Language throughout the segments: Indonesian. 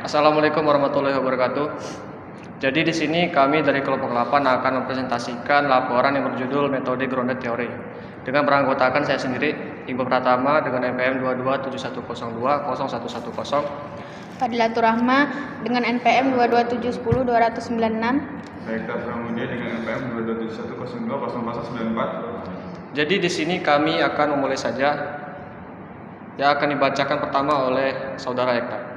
Assalamualaikum warahmatullahi wabarakatuh. Jadi di sini kami dari kelompok 8 akan mempresentasikan laporan yang berjudul Metode Grounded Theory dengan beranggotakan saya sendiri, Iqbal Pratama dengan NPM 2271020110, Fadilatur Rahma dengan NPM 22710-296, Baiklah, Pramudia dengan NPM 227102004. Jadi di sini kami akan memulai saja, yang akan dibacakan pertama oleh Saudara Eka.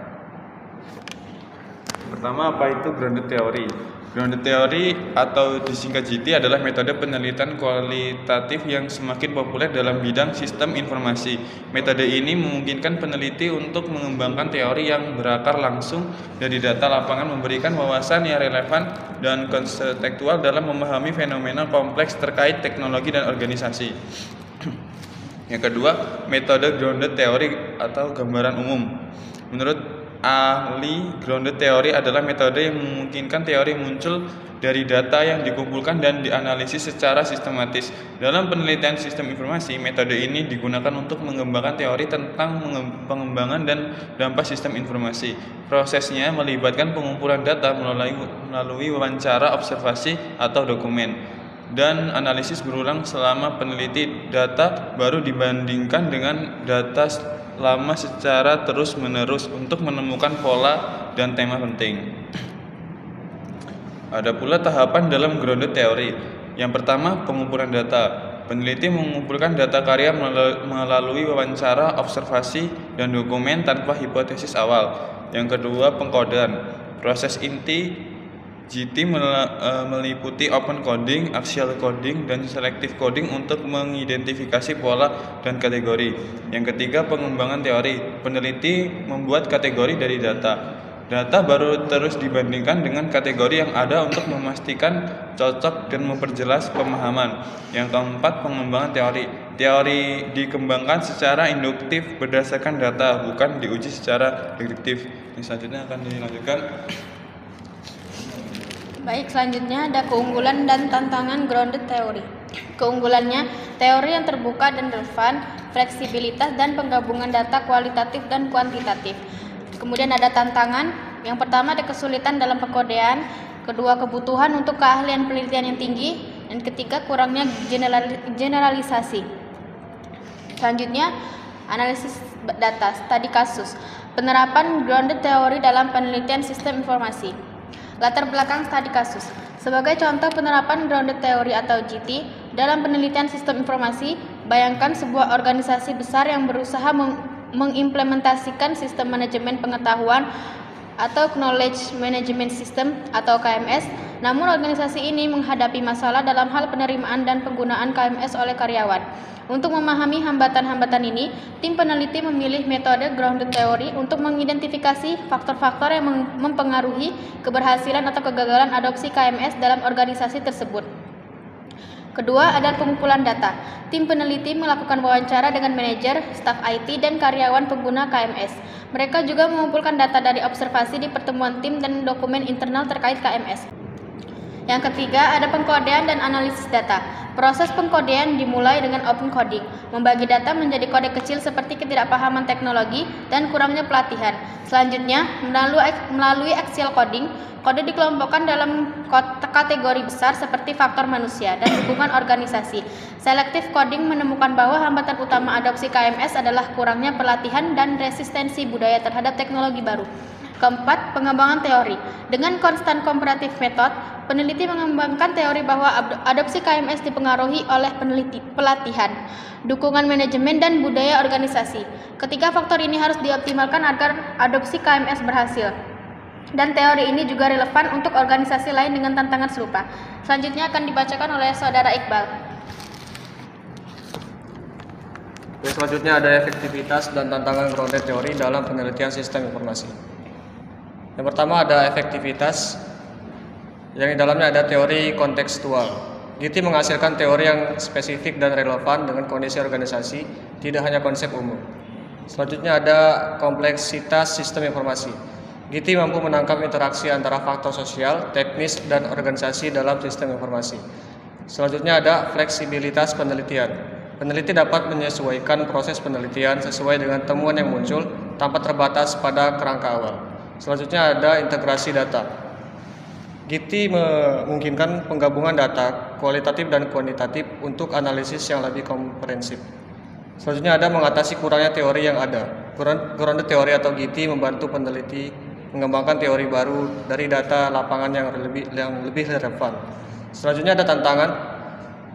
Pertama, apa itu grounded theory? Grounded theory atau disingkat GT adalah metode penelitian kualitatif yang semakin populer dalam bidang sistem informasi. Metode ini memungkinkan peneliti untuk mengembangkan teori yang berakar langsung dari data lapangan, memberikan wawasan yang relevan dan konseptual dalam memahami fenomena kompleks terkait teknologi dan organisasi. Yang kedua, metode grounded theory atau gambaran umum. Menurut ahli, grounded theory adalah metode yang memungkinkan teori muncul dari data yang dikumpulkan dan dianalisis secara sistematis. Dalam penelitian sistem informasi, metode ini digunakan untuk mengembangkan teori tentang pengembangan dan dampak sistem informasi. Prosesnya melibatkan pengumpulan data melalui wawancara, observasi, atau dokumen, dan analisis berulang selama peneliti data baru dibandingkan dengan data lama secara terus-menerus untuk menemukan pola dan tema penting. Ada pula tahapan dalam grounded theory. Yang pertama, pengumpulan data. Peneliti mengumpulkan data karya melalui wawancara, observasi, dan dokumen tanpa hipotesis awal. Yang kedua, pengkodean. Proses inti GT meliputi open coding, axial coding, dan selective coding untuk mengidentifikasi pola dan kategori. Yang ketiga, pengembangan teori. Peneliti membuat kategori dari data. Data baru terus dibandingkan dengan kategori yang ada untuk memastikan cocok dan memperjelas pemahaman. Yang keempat, pengembangan teori. Teori dikembangkan secara induktif berdasarkan data, bukan diuji secara deduktif. Yang selanjutnya akan dilanjutkan. Baik, selanjutnya ada keunggulan dan tantangan grounded theory. Keunggulannya, teori yang terbuka dan relevan, fleksibilitas dan penggabungan data kualitatif dan kuantitatif. Kemudian ada tantangan, yang pertama ada kesulitan dalam pengkodean, kedua kebutuhan untuk keahlian penelitian yang tinggi, dan ketiga kurangnya generalisasi. Selanjutnya, analisis data, studi kasus, penerapan grounded theory dalam penelitian sistem informasi. Latar belakang studi kasus. Sebagai contoh penerapan grounded theory atau GT dalam penelitian sistem informasi, bayangkan sebuah organisasi besar yang berusaha mengimplementasikan sistem manajemen pengetahuan atau Knowledge Management System atau KMS. Namun organisasi ini menghadapi masalah dalam hal penerimaan dan penggunaan KMS oleh karyawan. Untuk memahami hambatan-hambatan ini, tim peneliti memilih metode grounded theory untuk mengidentifikasi faktor-faktor yang mempengaruhi keberhasilan atau kegagalan adopsi KMS dalam organisasi tersebut. Kedua adalah pengumpulan data. Tim peneliti melakukan wawancara dengan manajer, staf IT, dan karyawan pengguna KMS. Mereka juga mengumpulkan data dari observasi di pertemuan tim dan dokumen internal terkait KMS. Yang ketiga, ada pengkodean dan analisis data. Proses pengkodean dimulai dengan open coding, membagi data menjadi kode kecil seperti ketidakpahaman teknologi dan kurangnya pelatihan. Selanjutnya, melalui axial coding, kode dikelompokkan dalam kategori besar seperti faktor manusia dan hubungan organisasi. Selective coding menemukan bahwa hambatan utama adopsi KMS adalah kurangnya pelatihan dan resistensi budaya terhadap teknologi baru. Keempat, pengembangan teori. Dengan constant comparative method, peneliti mengembangkan teori bahwa adopsi KMS dipengaruhi oleh pelatihan, dukungan manajemen, dan budaya organisasi. Ketiga faktor ini harus dioptimalkan agar adopsi KMS berhasil. Dan teori ini juga relevan untuk organisasi lain dengan tantangan serupa. Selanjutnya akan dibacakan oleh Saudara Iqbal. Selanjutnya ada efektivitas dan tantangan grounded theory dalam penelitian sistem informasi. Yang pertama ada efektivitas, yang di dalamnya ada teori kontekstual. GT menghasilkan teori yang spesifik dan relevan dengan kondisi organisasi, tidak hanya konsep umum. Selanjutnya ada kompleksitas sistem informasi. GT mampu menangkap interaksi antara faktor sosial, teknis, dan organisasi dalam sistem informasi. Selanjutnya ada fleksibilitas penelitian. Peneliti dapat menyesuaikan proses penelitian sesuai dengan temuan yang muncul tanpa terbatas pada kerangka awal. Selanjutnya ada integrasi data. GITI memungkinkan penggabungan data kualitatif dan kuantitatif untuk analisis yang lebih komprehensif. Selanjutnya ada mengatasi kurangnya teori yang ada. Grounded teori atau GITI membantu peneliti mengembangkan teori baru dari data lapangan yang lebih relevan. Selanjutnya ada tantangan,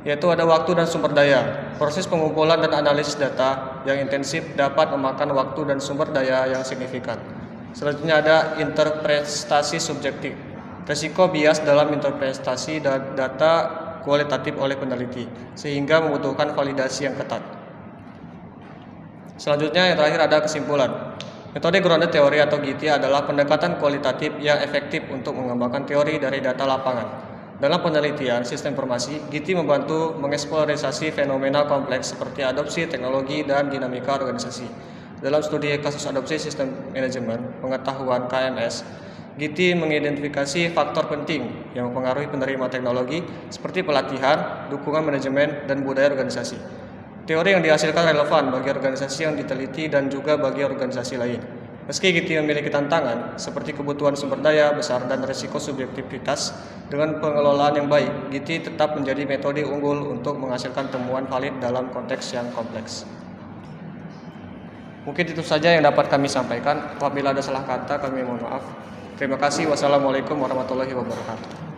yaitu ada waktu dan sumber daya. Proses pengumpulan dan analisis data yang intensif dapat memakan waktu dan sumber daya yang signifikan. Selanjutnya ada interpretasi subjektif. Risiko bias dalam interpretasi data kualitatif oleh peneliti, sehingga membutuhkan validasi yang ketat. Selanjutnya yang terakhir ada kesimpulan. Metode grounded teori atau GITI adalah pendekatan kualitatif yang efektif untuk mengembangkan teori dari data lapangan. Dalam penelitian sistem informasi, GITI membantu mengeksplorasi fenomena kompleks seperti adopsi teknologi dan dinamika organisasi. Dalam studi kasus adopsi sistem manajemen pengetahuan KMS, GITI mengidentifikasi faktor penting yang mempengaruhi penerima teknologi seperti pelatihan, dukungan manajemen, dan budaya organisasi. Teori yang dihasilkan relevan bagi organisasi yang diteliti dan juga bagi organisasi lain. Meski GITI memiliki tantangan seperti kebutuhan sumber daya besar dan risiko subjektivitas, dengan pengelolaan yang baik, GITI tetap menjadi metode unggul untuk menghasilkan temuan valid dalam konteks yang kompleks. Mungkin itu saja yang dapat kami sampaikan. Apabila ada salah kata, kami mohon maaf. Terima kasih. Wassalamualaikum warahmatullahi wabarakatuh.